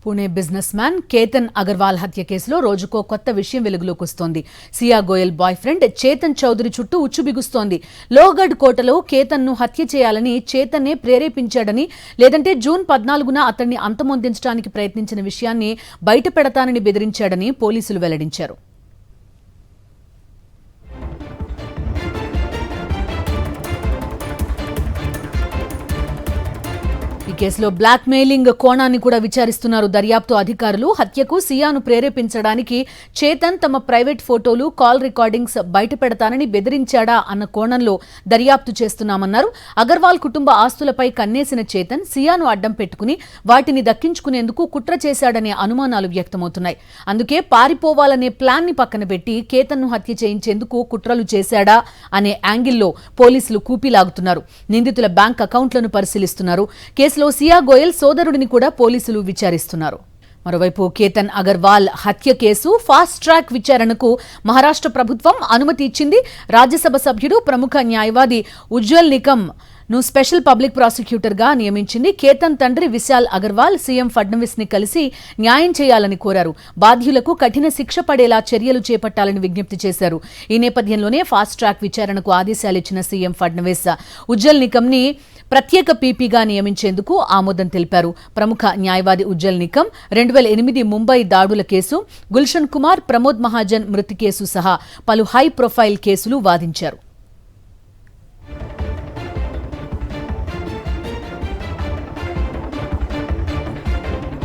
Pune business man Ketan Agarwal హత్య కేసులో రోజుకో కొత్త విషయం వెలుగులోకి వస్తోంది. సియా గోయల్ బాయ్ ఫ్రెండ్ చేతన్ చౌదరి చుట్టూ ఉచ్చుబిగుస్తోంది. లోగఢ్ కోటలో కేతన్ను హత్య చేయాలని చేతన్నే ప్రేరేపించాడని, లేదంటే జూన్ 14న అతన్ని అంతమొందించడానికి ప్రయత్నించిన విషయాన్ని బయటపెడతానని బెదిరించాడని పోలీసులు వెల్లడించారు. ఈ కేసులో బ్లాక్ మెయిలింగ్ కోణాన్ని కూడా విచారిస్తున్నారు దర్యాప్తు అధికారులు. హత్యకు సియాను ప్రేరేపించడానికి చేతన్ తమ ప్రైవేట్ ఫోటోలు, కాల్ రికార్డింగ్స్ బయటపెడతానని బెదిరించాడా అన్న కోణంలో దర్యాప్తు చేస్తున్నామన్నారు. అగర్వాల్ కుటుంబ ఆస్తులపై కన్నేసిన చేతన్ సియాను అడ్డం పెట్టుకుని వాటిని దక్కించుకునేందుకు కుట్ర చేశాడనే అనుమానాలు వ్యక్తమవుతున్నాయి. అందుకే పారిపోవాలనే ప్లాన్ ని పక్కన పెట్టి కేతన్ను హత్య చేయించేందుకు కుట్రలు చేశాడా అనే యాంగిల్లో పోలీసులు కూపీలాగుతున్నారు. నిందితుల బ్యాంక్ అకౌంట్లను పరిశీలిస్తున్నారు. కేసులో సియా గోయల్ సోదరుడిని కూడా పోలీసులు విచారిస్తున్నారు. మరోవైపు కేతన్ అగర్వాల్ హత్య కేసు ఫాస్ట్ ట్రాక్ విచారణకు మహారాష్ట్ర ప్రభుత్వం అనుమతి ఇచ్చింది. రాజ్యసభ సభ్యుడు, ప్రముఖ న్యాయవాది ఉజ్వల్ నికమ్ ను స్పెషల్ పబ్లిక్ ప్రాసిక్యూటర్ గా నియమించింది. కేతన్ తండ్రి విశాల్ అగర్వాల్ సీఎం ఫడ్నవీస్ ని కలిసి న్యాయం చేయాలని కోరారు. బాధ్యులకు కఠిన శిక్ష పడేలా చర్యలు చేపట్టాలని విజ్ఞప్తి చేశారు. ఈ నేపథ్యంలోనే ఫాస్ట్ ట్రాక్ విచారణకు ఆదేశాలిచ్చిన సీఎం ఫడ్నవీస్ ఉజ్వల్ నికమ్ ని ప్రత్యేక పీపీగా నియమించేందుకు ఆమోదం తెలిపారు. ప్రముఖ న్యాయవాది ఉజ్వల్ నికమ్ 2008 ముంబై దాడుల కేసు, గుల్షన్ కుమార్, ప్రమోద్ మహాజన్ మృతి కేసు సహా పలు హై ప్రొఫైల్ కేసులు వాదించారు.